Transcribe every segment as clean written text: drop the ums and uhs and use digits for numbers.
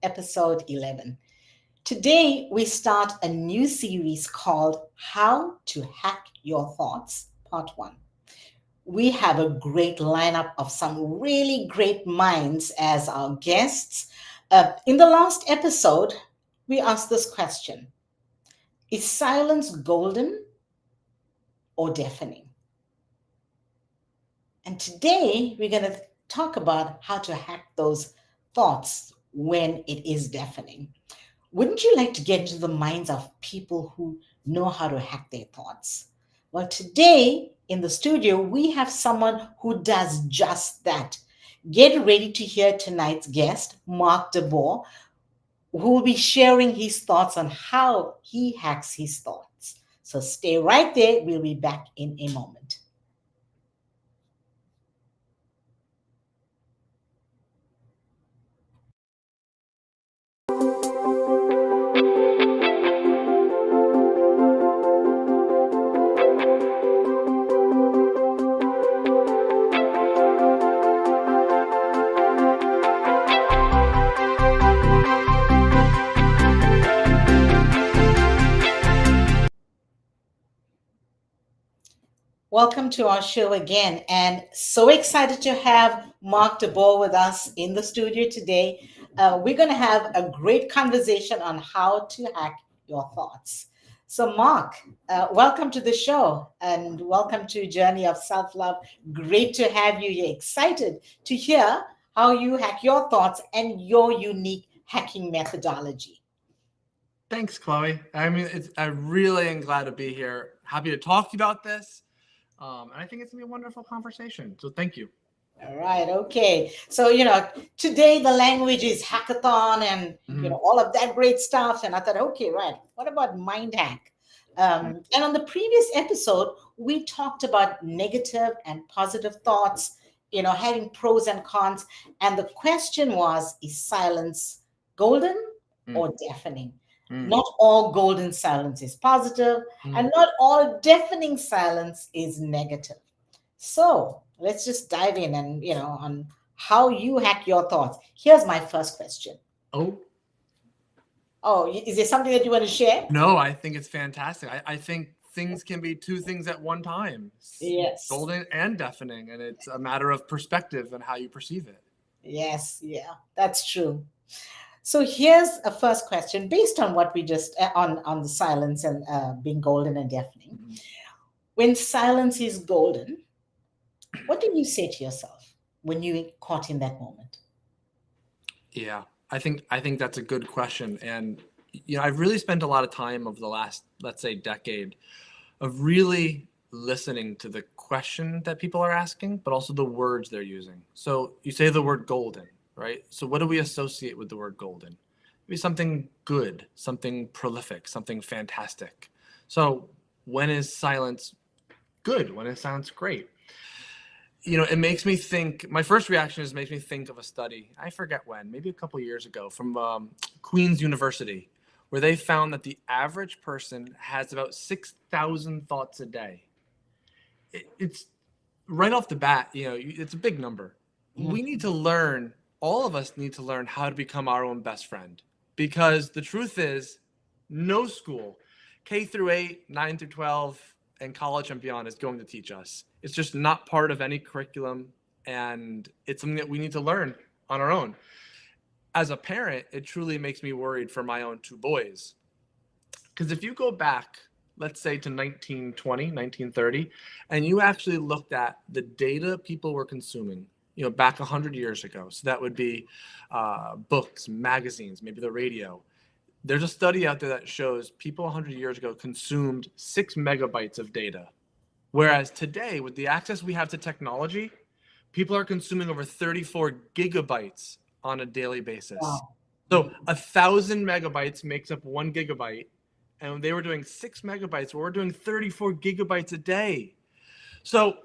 episode 11. Today, we start a new series called How to Hack Your Thoughts, Part 1. We have a great lineup of some really great minds as our guests. In the last episode, we asked this question: Is silence golden or deafening? And today, we're going to talk about how to hack those thoughts when it is deafening. Wouldn't you like to get into the minds of people who know how to hack their thoughts? Well, today in the studio, we have someone who does just that. Get ready to hear tonight's guest, Marc DeBor, who will be sharing his thoughts on how he hacks his thoughts. So stay right there. We'll be back in a moment. Welcome to our show again, and so excited to have Marc DeBor with us in the studio today. We're going to have a great conversation on how to hack your thoughts. So, Marc, welcome to the show and welcome to Journey of Self Love. Great to have you here. Excited to hear how you hack your thoughts and your unique hacking methodology. Thanks, Chloe. I really am glad to be here. Happy to talk to you about this. And I think it's gonna be a wonderful conversation. So thank you. All right. Okay. So, today the language is hackathon and, all of that great stuff. And I thought, okay, right. What about mind hack? And on the previous episode, we talked about negative and positive thoughts, having pros and cons. And the question was, is silence golden or deafening? Not all golden silence is positive, and not all deafening silence is negative. So let's just dive in and on how you hack your thoughts. Here's my first question. Oh, is there something that you want to share? No, I think it's fantastic. I think things can be two things at one time. Yes. Golden and deafening, and it's a matter of perspective and how you perceive it. Yes, yeah, that's true. So here's a first question based on what we just on the silence and being golden and deafening. When silence is golden, what do you say to yourself when you're caught in that moment? Yeah, I think that's a good question, and I've really spent a lot of time over the last, let's say, decade of really listening to the question that people are asking, but also the words they're using. So you say the word golden, right? So what do we associate with the word golden? Maybe something good, something prolific, something fantastic. So when is silence good? When is silence great? It makes me think, my first reaction is makes me think of a study, I forget when, maybe a couple of years ago, from Queen's University, where they found that the average person has about 6,000 thoughts a day. It's right off the bat, it's a big number. We need to learn, all of us need to learn how to become our own best friend, because the truth is, no school, K through 8, 9 through 12, and college and beyond, is going to teach us. It's just not part of any curriculum, and it's something that we need to learn on our own. As a parent, it truly makes me worried for my own two boys. Because if you go back, let's say to 1920, 1930, and you actually looked at the data people were consuming, back 100 years ago. So that would be books, magazines, maybe the radio. There's a study out there that shows people 100 years ago consumed 6 megabytes of data. Whereas today, with the access we have to technology, people are consuming over 34 gigabytes on a daily basis. Wow. So 1,000 megabytes makes up 1 gigabyte. And they were doing 6 megabytes, we're doing 34 gigabytes a day. So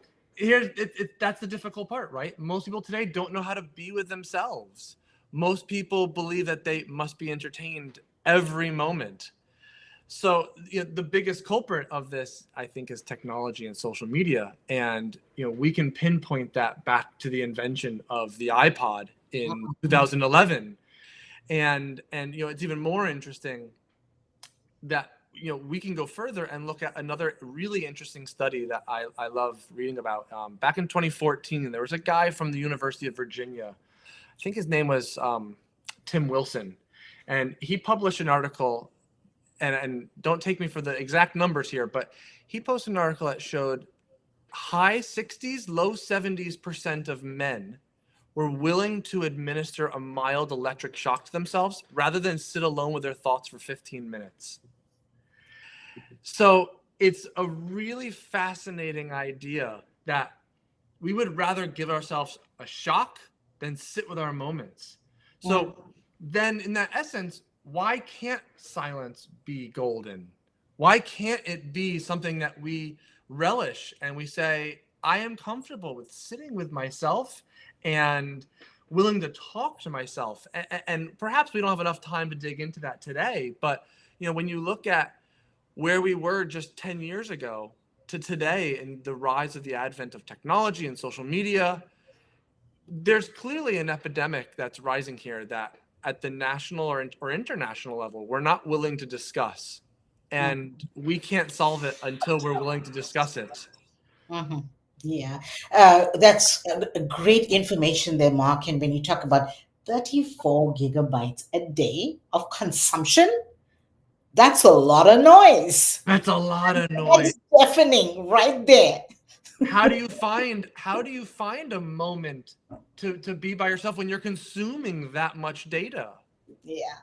that's the difficult part, right? Most people today don't know how to be with themselves. Most people believe that they must be entertained every moment. So the biggest culprit of this, I think, is technology and social media. And we can pinpoint that back to the invention of the iPod in 2011. And it's even more interesting that we can go further and look at another really interesting study that I love reading about. Back in 2014, there was a guy from the University of Virginia. I think his name was Tim Wilson, and he published an article. And don't take me for the exact numbers here, but he posted an article that showed high 60s, low 70s% of men were willing to administer a mild electric shock to themselves rather than sit alone with their thoughts for 15 minutes. So it's a really fascinating idea that we would rather give ourselves a shock than sit with our moments. So then in that essence, why can't silence be golden? Why can't it be something that we relish and we say, I am comfortable with sitting with myself and willing to talk to myself? And perhaps we don't have enough time to dig into that today, but when you look at where we were just 10 years ago to today and the rise of the advent of technology and social media, there's clearly an epidemic that's rising here that at the national or international level, we're not willing to discuss. And we can't solve it until we're willing to discuss it. Mm-hmm. Yeah, that's a great information there, Mark. And when you talk about 34 gigabytes a day of consumption, that's a lot of noise. That's a lot of noise. That's deafening right there. How do you find a moment to be by yourself when you're consuming that much data? Yeah.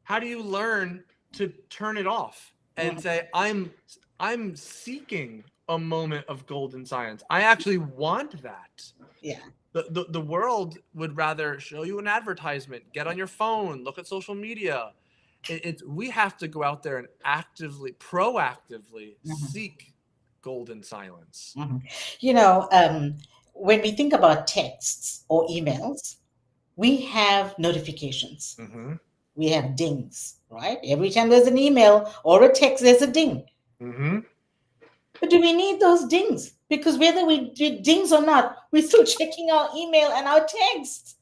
How do you learn to turn it off and say, I'm seeking a moment of golden silence. I actually want that. Yeah. The world would rather show you an advertisement, get on your phone, look at social media. We have to go out there and proactively seek golden silence. When we think about texts or emails, we have notifications. We have dings, right? Every time there's an email or a text, there's a ding. But do we need those dings? Because whether we do dings or not, we're still checking our email and our text.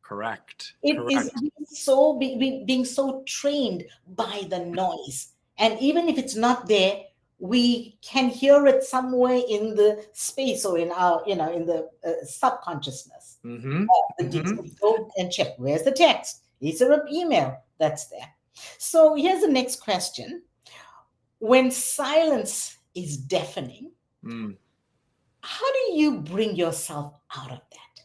Correct. It is being so trained by the noise. And even if it's not there, we can hear it somewhere in the space or in our, in the subconsciousness. Go and check. Where's the text? Is there an email that's there? So here's the next question. When silence is deafening, how do you bring yourself out of that?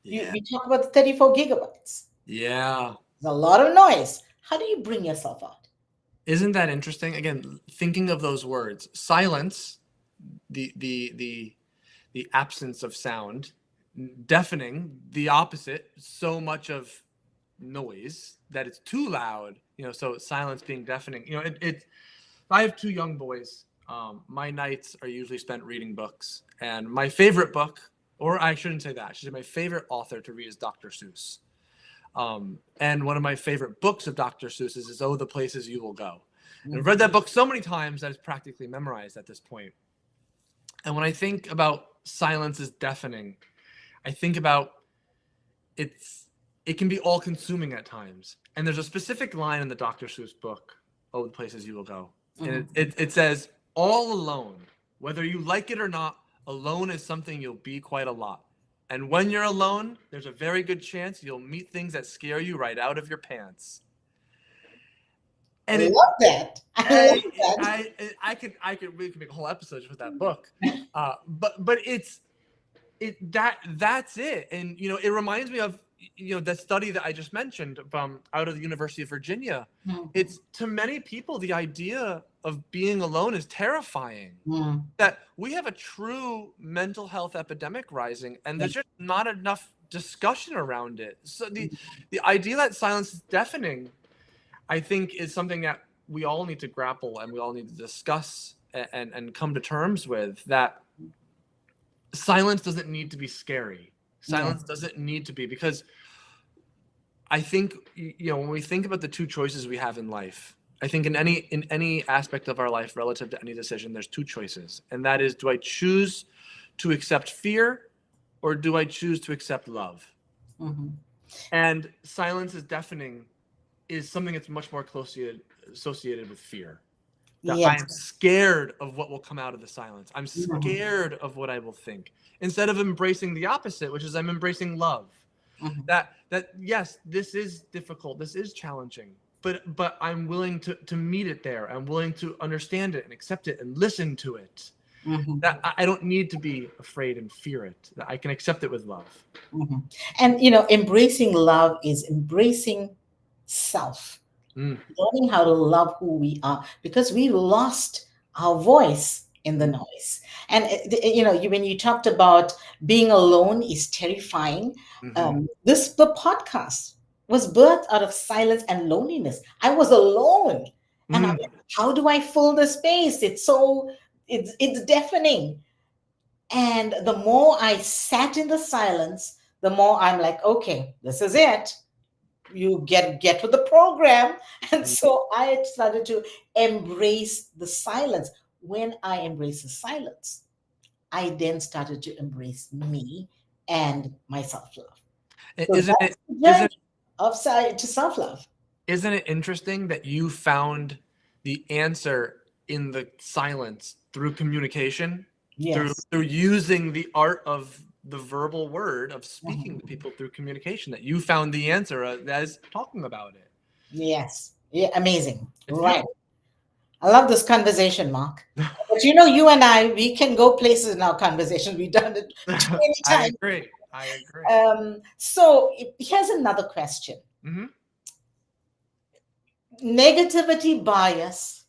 We talk about the 34 gigabytes. Yeah. There's a lot of noise. How do you bring yourself out? Isn't that interesting? Again, thinking of those words, silence, the absence of sound, deafening, the opposite, so much of noise that it's too loud, so silence being deafening. I have two young boys. My nights are usually spent reading books, and my favorite book, or I shouldn't say that, I should say my favorite author to read is Dr. Seuss. And one of my favorite books of Dr. Seuss is Oh, the Places You Will Go. And I've read that book so many times that it's practically memorized at this point. And when I think about silence is deafening, I think about it can be all consuming at times. And there's a specific line in the Dr. Seuss book, Oh, the Places You Will Go. And it says, all alone, whether you like it or not, alone is something you'll be quite a lot. And when you're alone, there's a very good chance you'll meet things that scare you right out of your pants. And I love that. I could we could make a whole episode with that book. But that's it. And it reminds me of the study that I just mentioned from out of the University of Virginia. It's to many people the idea of being alone is terrifying. That we have a true mental health epidemic rising, and there's just not enough discussion around it. So the idea that silence is deafening, I think, is something that we all need to grapple and we all need to discuss and come to terms with. That silence doesn't need to be scary. Silence doesn't need to be, because I think when we think about the two choices we have in life, I think in any aspect of our life relative to any decision, there's two choices, and that is, do I choose to accept fear or do I choose to accept love? And silence is deafening is something that's much more closely associated with fear. That I Yes. am scared of what will come out of the silence. I'm scared of what I will think. Instead of embracing the opposite, which is I'm embracing love. Mhm. That yes, this is difficult, this is challenging, but I'm willing to meet it there. I'm willing to understand it and accept it and listen to it. Mhm. That I don't need to be afraid and fear it. That I can accept it with love. Mhm. And embracing love is embracing self, Mm, learning how to love who we are, because we lost our voice in the mm, noise. And when you talked about being alone is terrifying, mm-hmm, the podcast was birthed out of silence and loneliness. I was alone, and I'm mm, like, how do I fill the space? It's deafening. And the more I sat in the silence, the more I'm like, okay, this is it. You get with the program. And mm. so I started to embrace the silence. When I embraced the silence, I then started to embrace me and my self-love. So Isn't that's it the isn't journey of to self-love. isn't it interesting that you found the answer in the silence through communication, Yes. through using the art of the verbal word of speaking to Mhm. people through communication, that you found the answer as talking about it. Yes. Yeah, amazing. It's Right. beautiful. I love this conversation, Mark. But you and I, we can go places in our conversation. We've done it too many I times. agree. I agree. Here's another question. Hmm. Negativity bias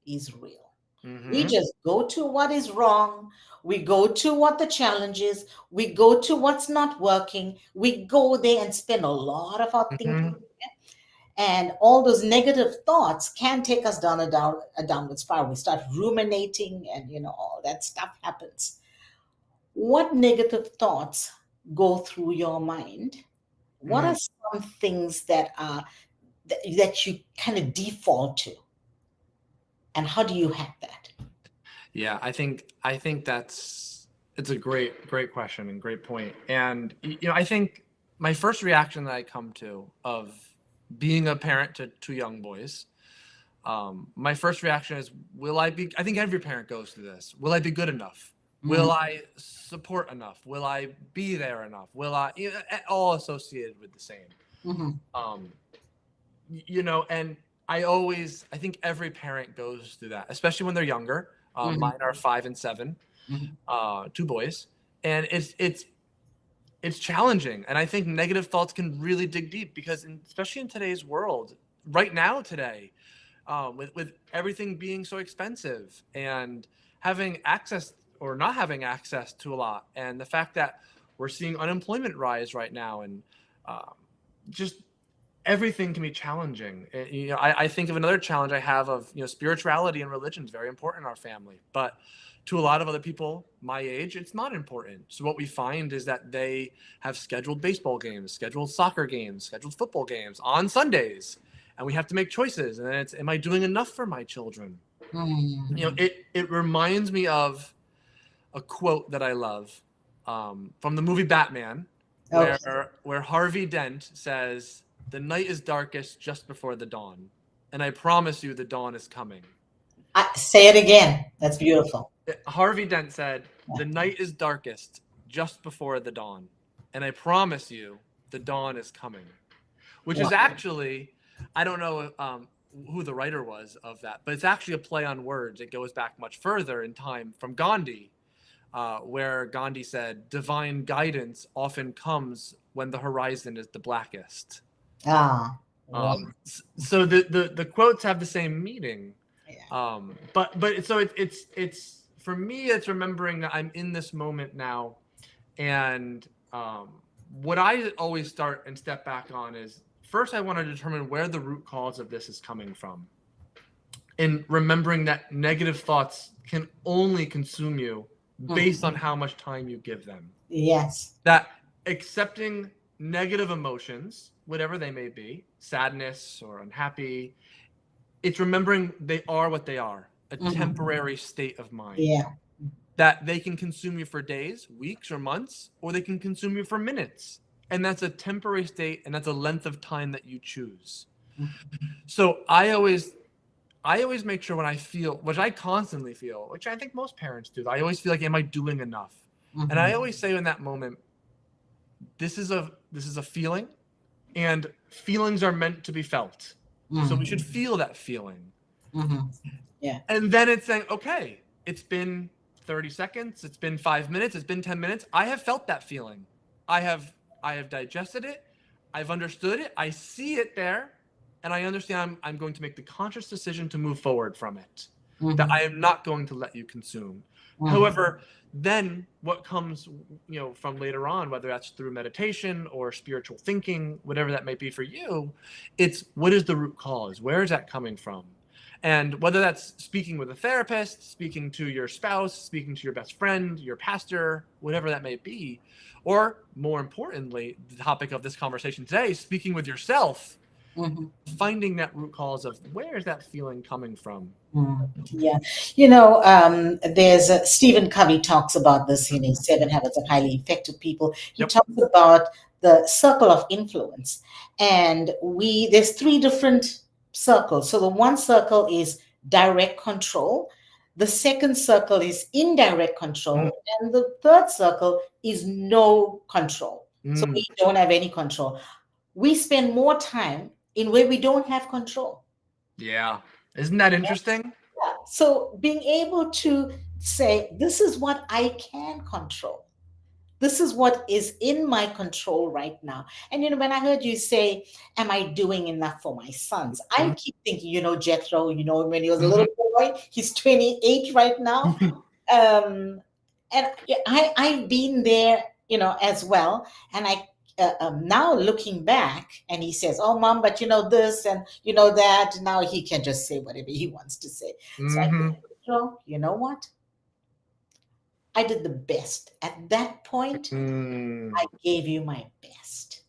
is real. We Hmm. just go to what is wrong. We go to what the challenge is. We go to what's not working. We go there and spend a lot of our thinking. Hmm. And all those negative thoughts can take us a downward spiral. We start ruminating, and all that stuff happens. What negative thoughts go through your mind? What are Mm. some things that you kind of default to, and how do you hack that? Yeah, I think it's a great question and great point. And I think my first reaction that I come to of being a parent to two young boys, my first reaction is, will I be? I think every parent goes through this. Will I be good enough? Mhm. Will I support enough? Will I be there enough? Will I? All associated with the same. Mhm. Um, and I think every parent goes through that, especially when they're younger. Mhm. Mine are 5 and 7, Mhm. two boys, and it's challenging. And I think negative thoughts can really dig deep because, especially in today's world, right now, today, with everything being so expensive and having access or not having access to a lot, and the fact that we're seeing unemployment rise right now, and um, just everything can be challenging. I think of another challenge I have of, spirituality and religion is very important in our family, but to a lot of other people my age, it's not important. So what we find is that they have scheduled baseball games, scheduled soccer games, scheduled football games on Sundays, and we have to make choices. And then it's, am I doing enough for my children? Mhm. It reminds me of a quote that I love, from the movie Batman, where Okay. Harvey Dent says, "The night is darkest just before the dawn, and I promise you, the dawn is coming." Say it again. That's beautiful. Harvey Dent said, "The night is darkest just before the dawn, and I promise you, the dawn is coming." Which is Wow. actually, I don't know who the writer was of that, but it's actually a play on words. It goes back much further in time from Gandhi, where Gandhi said, "Divine guidance often comes when the horizon is the blackest." Ah. Wow. So the quotes have the same meaning, Yeah. but it's for me, it's remembering that I'm in this moment now, and what I always start and step back on is, first I want to determine where the root cause of this is coming from, and remembering that negative thoughts can only consume you Mhm. based on how much time you give them. Yes. That accepting negative emotions, whatever they may be, sadness or unhappy, it's remembering they are what they are, a Mhm. temporary state of mind. Yeah. That they can consume you for days, weeks, or months, or they can consume you for minutes and that's a temporary state, and that's a length of time that you choose. Mhm. So I always make sure when I feel, which I constantly feel, which I think most parents do, I always feel like, am I doing enough? And I Mhm. always say in that moment, this is a feeling, and feelings are meant to be felt. So we should Mhm. feel that feeling. Mhm. Yeah. And then it's saying, okay, it's been 30 seconds, it's been 5 minutes, it's been 10 minutes. I have felt that feeling. I have I have digested it. I've understood it. I see it there. And I understand I'm going to make the conscious decision to move forward from it. That I Mhm. am not going to let you consume. Mhm. However, then what comes, from later on, whether that's through meditation or spiritual thinking, whatever that might be for you, it's what is the root cause? Where is that coming from? And whether that's speaking with a therapist, speaking to your spouse, speaking to your best friend, your pastor, whatever that may be, or more importantly, the topic of this conversation today, speaking with yourself, Mhm. finding that root cause of where is that feeling coming from. Yeah. There's Stephen Covey talks about this in his Seven Habits of Highly Effective People. He Yep. talks about the circle of influence. And there's three different circles. So the one circle is direct control. The second circle is indirect Mm, control. And the third circle is no control. So mm, we don't have any control. We spend more time in where we don't have control. yeah. Isn't that interesting? So being able to say, this is what I can control. This is what is in my control right now. And when I heard you say, am I doing enough for my sons? I Mhm, keep thinking, Jethro, when he was a little mhm, boy, he's 28 right now. Um, and yeah, I've been there, as well. And I now looking back, and he says, "Oh, mom, but this and that." Now he can just say whatever he wants to say. So I mhm, said, "So you know what? I did the best at that point. I mm. gave you my best."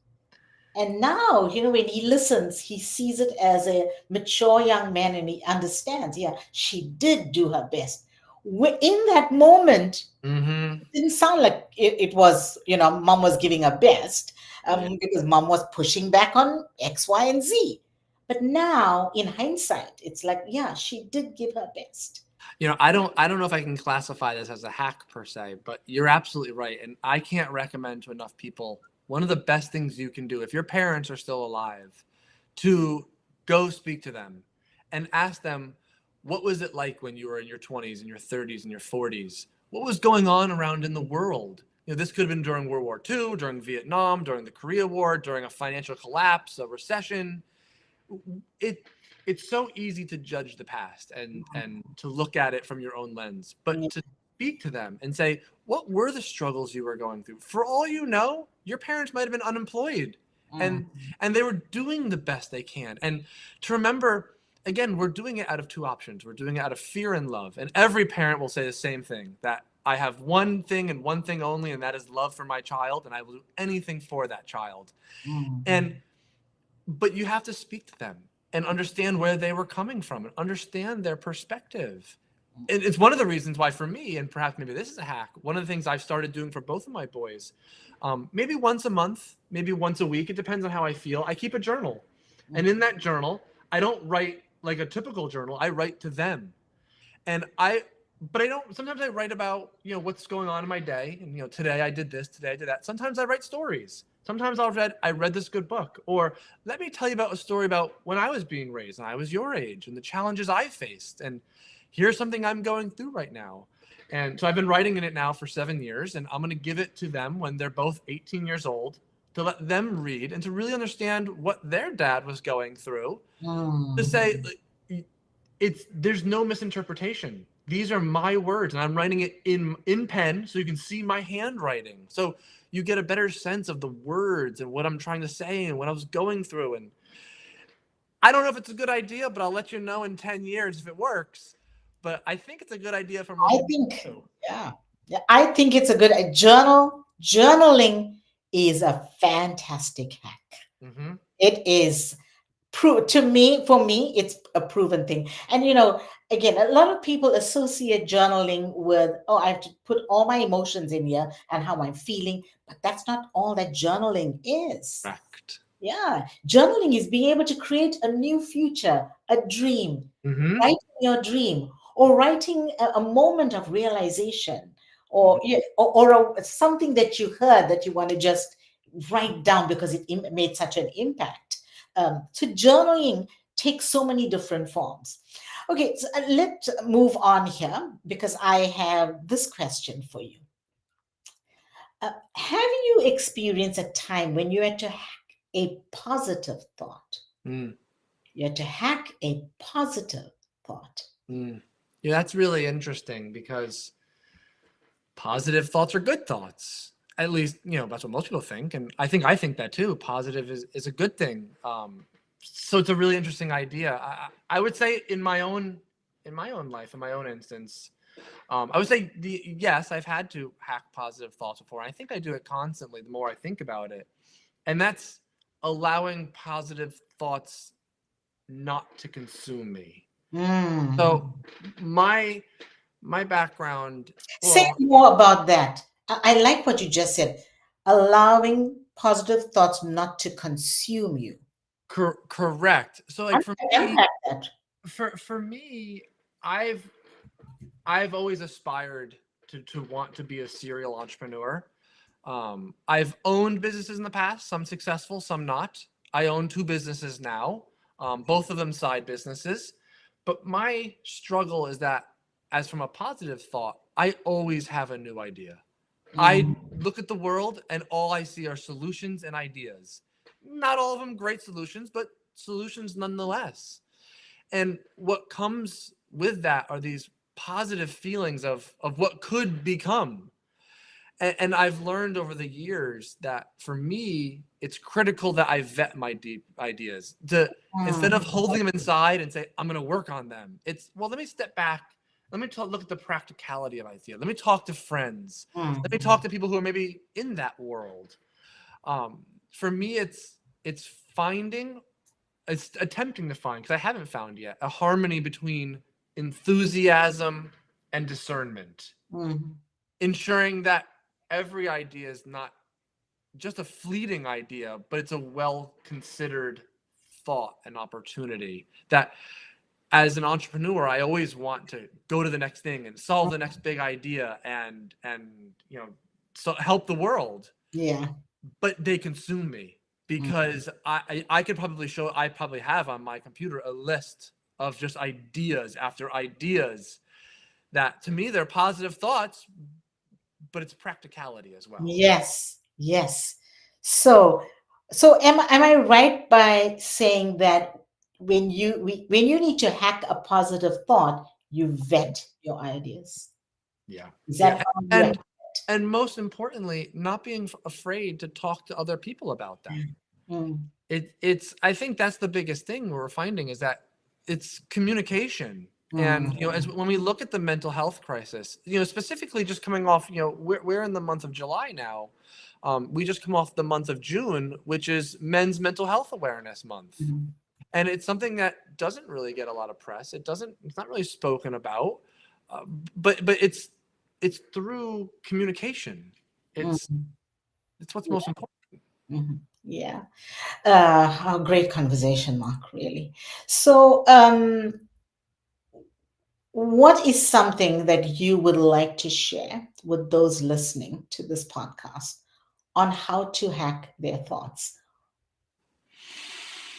And now, when he listens, he sees it as a mature young man and he understands, yeah, she did do her best. In that moment, Mhm. didn't sound like it was, mom was giving her best, Yeah. because mom was pushing back on X, Y, and Z. But now, in hindsight, it's like, yeah, she did give her best. I don't know if I can classify this as a hack per se, but you're absolutely right. And I can't recommend to enough people, one of the best things you can do if your parents are still alive, to go speak to them and ask them, what was it like when you were in your 20s and your 30s and your 40s? What was going on around in the world? This could have been during World War II, during Vietnam, during the Korea War, during a financial collapse, a recession. It it's so easy to judge the past and to look at it from your own lens, but Yeah. to speak to them and say, what were the struggles you were going through? For all you know, your parents might have been unemployed, and Mm. and they were doing the best they can. And to remember, again, we're doing it out of two options. We're doing it out of fear and love, and every parent will say the same thing, that I have one thing and one thing only, and that is love for my child, and I will do anything for that child. Mm. And but you have to speak to them and understand where they were coming from and understand their perspective. It's one of the reasons why, for me, and perhaps maybe this is a hack, one of the things I've started doing for both of my boys, maybe once a month, maybe once a week, it depends on how I feel, I keep a journal. And in that journal, I don't write like a typical journal, I write to them. And but I don't, sometimes I write about, what's going on in my day. And, today I did this, today I did that. Sometimes I write stories. Sometimes I read this good book, or let me tell you about a story about when I was being raised and I was your age and the challenges I faced. And here's something I'm going through right now. And so I've been writing in it now for 7 years, and I'm going to give it to them when they're both 18 years old, to let them read and to really understand what their dad was going through, to Mm. say, like, there's no misinterpretation. These are my words, and I'm writing it in pen, so you can see my handwriting. So you get a better sense of the words and what I'm trying to say and what I was going through. And I don't know if it's a good idea, but I'll let you know in 10 years if it works. But I think it's a good idea for I most think, people. yeah, yeah, I think it's a good journaling is a fantastic hack. Hmm. It is. For me, it's a proven thing. And again, a lot of people associate journaling with, oh, I have to put all my emotions in here and how I'm feeling, but that's not all that journaling is. Correct. Yeah, journaling is being able to create a new future, a dream, Mm-hmm. writing your dream, or writing a moment of realization, Mm-hmm. or yeah, something that you heard that you want to just write down because it made such an impact. So journaling takes so many different forms. Okay, so let's move on here because I have this question for you. Have you experienced a time when you had to hack a positive thought? Mm. You had to hack a positive thought. Mm. Yeah, that's really interesting because positive thoughts are good thoughts. At least, that's what most people think. And I think that too. Positive is a good thing. So it's a really interesting idea. I would say in my own life, in my own instance, I would say yes, I've had to hack positive thoughts before. I think I do it constantly the more I think about it. And that's allowing positive thoughts not to consume me. Mm. So my background, Say well, more about that. I like what you just said. Allowing positive thoughts not to consume you. correct. So like Unpack that. for me, I've I've always aspired to want to be a serial entrepreneur. I've owned businesses in the past, some successful, some not. I own two businesses now, both of them side businesses. But my struggle is that, as from a positive thought, I always have a new idea. I Mm. look at the world and all I see are solutions and ideas. Not all of them great solutions, but solutions nonetheless. And what comes with that are these positive feelings of what could become. And I've learned over the years that for me, it's critical that I vet my deep ideas. To instead of Mm. holding them inside and say I'm going to work on them, it's, well, let me step back. Let me look at the practicality of idea. Let me talk to friends. Let me Mm. talk to people who are maybe in that world. For me, it's finding, it's attempting to find, because I haven't found yet, a harmony between enthusiasm and discernment, Mm. ensuring that every idea is not just a fleeting idea, but it's a well considered thought and opportunity. That as an entrepreneur, I always want to go to the next thing and solve the next big idea and so help the world. Yeah. But they consume me Mm. because I could probably show, I probably have on my computer a list of just ideas after ideas that to me they're positive thoughts, but it's practicality as well. Yes. Yes. So, so am I right by saying that when you need to hack a positive thought, you vet your ideas? Yeah. Is Yeah. that how you And and most importantly, not being afraid to talk to other people about them. Mm. It's I think that's the biggest thing we're finding, is that it's communication. And as Mm. when we look at the mental health crisis, specifically just coming off, we're in the month of July now. We just come off the month of June, which is Men's Mental Health Awareness Month. Mm. And it's something that doesn't really get a lot of press. It's not really spoken about. But it's through communication. It's Mm. it's what's Yeah. most important. Mhm. Yeah. A great conversation, Mark, really. So, what is something that you would like to share with those listening to this podcast on how to hack their thoughts?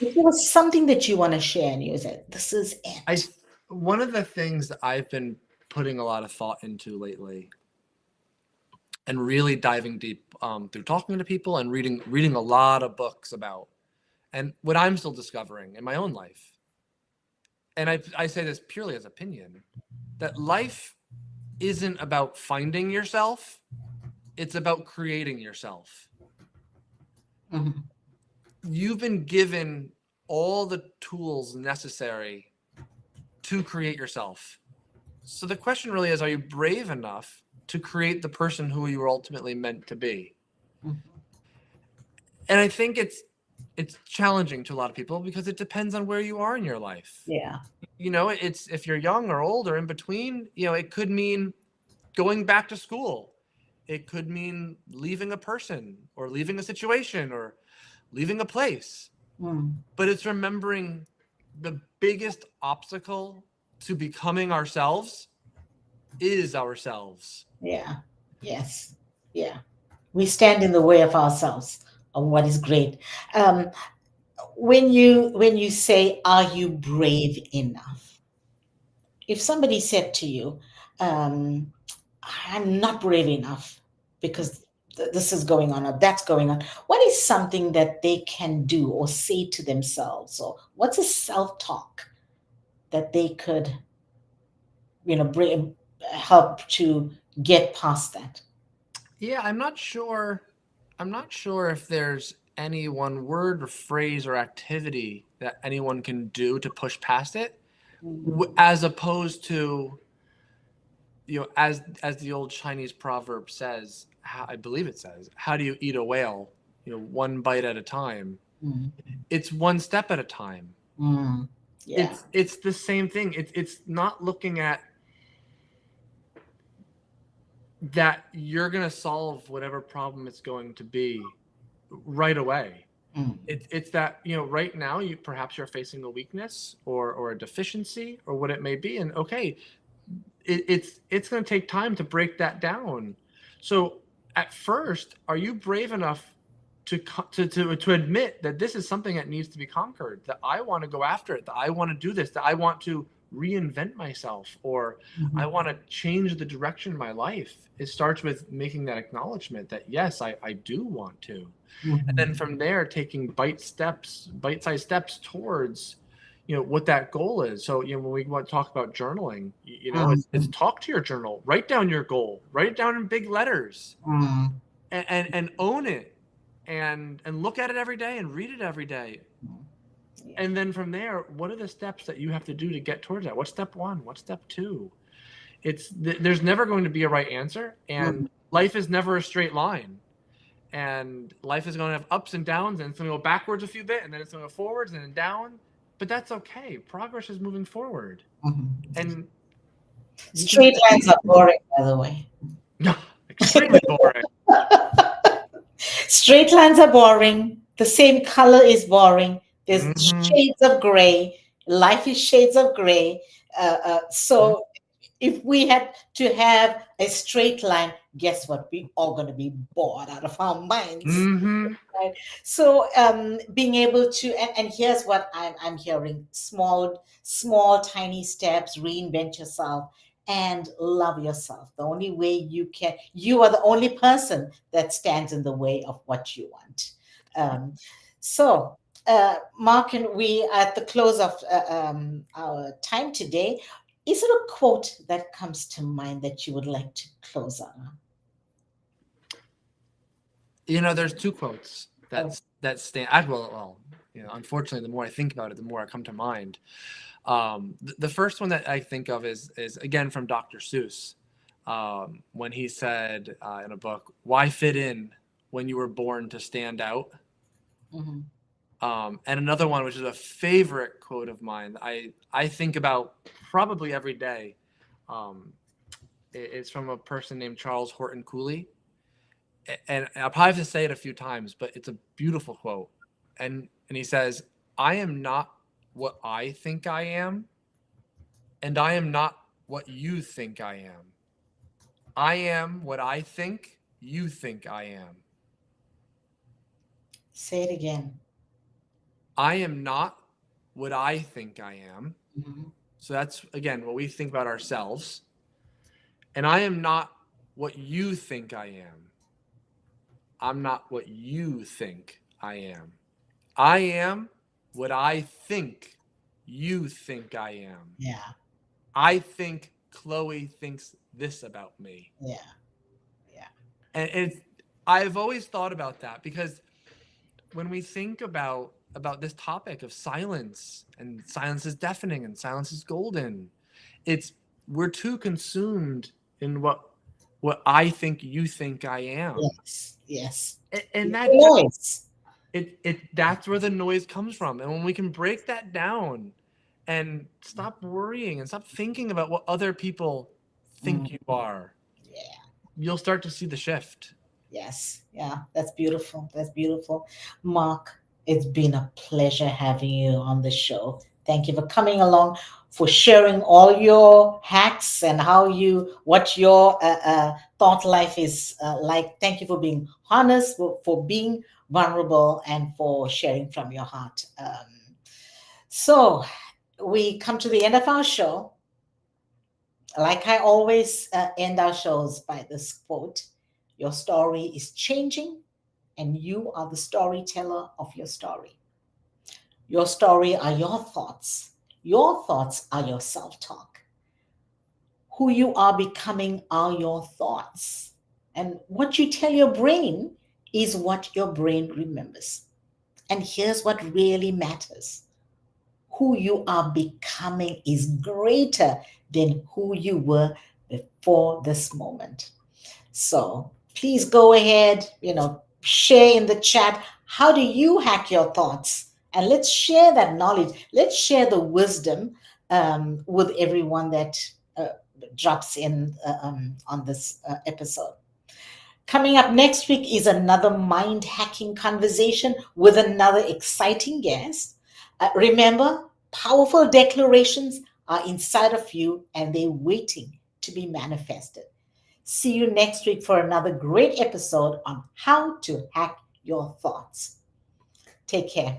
If there was something that you want to share and you said, this is it. One of the things that I've been putting a lot of thought into lately, and really diving deep through talking to people and reading a lot of books about, and what I'm still discovering in my own life, and I say this purely as opinion, that life isn't about finding yourself, it's about creating yourself. Mhm. You've been given all the tools necessary to create yourself. So the question really is, are you brave enough to create the person who you were ultimately meant to be? Mhm. And I think it's it's challenging to a lot of people because it depends on where you are in your life. Yeah. It's if you're young or old or in between, it could mean going back to school. It could mean leaving a person or leaving a situation or leaving a place. But it's remembering the biggest obstacle to becoming ourselves is ourselves. Yeah. Yes. Yeah. We stand in the way of ourselves, of what is great. Um, when you say, "Are you brave enough?" If somebody said to you, um, "I'm not brave enough because this is going on or that's going on," what is something that they can do or say to themselves, or what's a self-talk that they could, bring help to get past that? Yeah, I'm not sure if there's any one word or phrase or activity that anyone can do to push past it, as opposed to, as the old Chinese proverb says, I believe it says, how do you eat a whale? One bite at a time. Mm. It's one step at a time. Yeah. It's the same thing. It's not looking at that you're going to solve whatever problem it's going to be right away. Mm. It's that, right now perhaps you're facing a weakness or a deficiency or what it may be. And okay, it's going to take time to break that down. So at first, are you brave enough to admit that this is something that needs to be conquered, that I want to go after it, that I want to do this, that I want to reinvent myself, or I want to change the direction of my life? It starts with making that acknowledgement that yes, I do want to. And then from there, taking bite-sized steps towards, what that goal is. So, when we want to talk about journaling, it's talk to your journal, write down your goal, write it down in big letters, and own it, and look at it every day and read it every day. Yeah. And then from there, what are the steps that you have to do to get towards that? What's step one? What's step two? There's never going to be a right answer, and life is never a straight line. And life is going to have ups and downs, and it's going to go backwards a few bit, and then it's going to go forwards and then down. But that's okay. Progress is moving forward. And Straight lines are boring, by the way. extremely boring. Straight lines are boring. The same color is boring. There's shades of gray. Life is shades of gray. So if we had to have a straight line, guess what? We all going to be bored out of our minds. Right? So being able to, and here's what I'm hearing: small, tiny steps, reinvent yourself and love yourself. The only way you are the only person that stands in the way of what you want. So, Mark, and we at the close of our time today, is there a quote that comes to mind that you would like to close on? There's two quotes that stand. Well, unfortunately, the more I think about it, the more I come to mind. The first one that I think of is again from Dr. Seuss, when he said in a book, "Why fit in when you were born to stand out?" And another one, which is a favorite quote of mine, I think about probably every day. It's from a person named Charles Horton Cooley. And I'll probably have to say it a few times, but it's a beautiful quote. And he says, "I am not what I think I am, and I am not what you think I am. I am what I think you think I am." Say it again. I am not what I think I am. So that's, again, what we think about ourselves. And I am not what you think I am. I'm not what you think I am. I am what I think you think I am. Yeah. I think Chloe thinks this about me. Yeah. Yeah. And I've always thought about that, because when we think about this topic of silence, and silence is deafening and silence is golden, we're too consumed in what I think you think I am. Yes. And Noise. That's where the noise comes from. And when we can break that down and stop worrying and stop thinking about what other people think Mm, you are, yeah. you'll start to see the shift. Yes. Yeah. That's beautiful. That's beautiful. Mark, it's been a pleasure having you on the show. Thank you for coming along, for sharing all your hacks and what your thought life is like. Thank you for being honest, for being vulnerable, and for sharing from your heart. So we come to the end of our show. Like I always end our shows by this quote: Your story is changing, and you are the storyteller of your story. Your story are your thoughts are your self talk. Who you are becoming are your thoughts. And what you tell your brain is what your brain remembers. And here's what really matters: who you are becoming is greater than who you were before this moment. So please go ahead, share in the chat. How do you hack your thoughts? And let's share that knowledge. Let's share the wisdom with everyone that drops in on this episode. Coming up next week is another mind hacking conversation with another exciting guest. Remember, powerful declarations are inside of you and they're waiting to be manifested. See you next week for another great episode on how to hack your thoughts. Take care.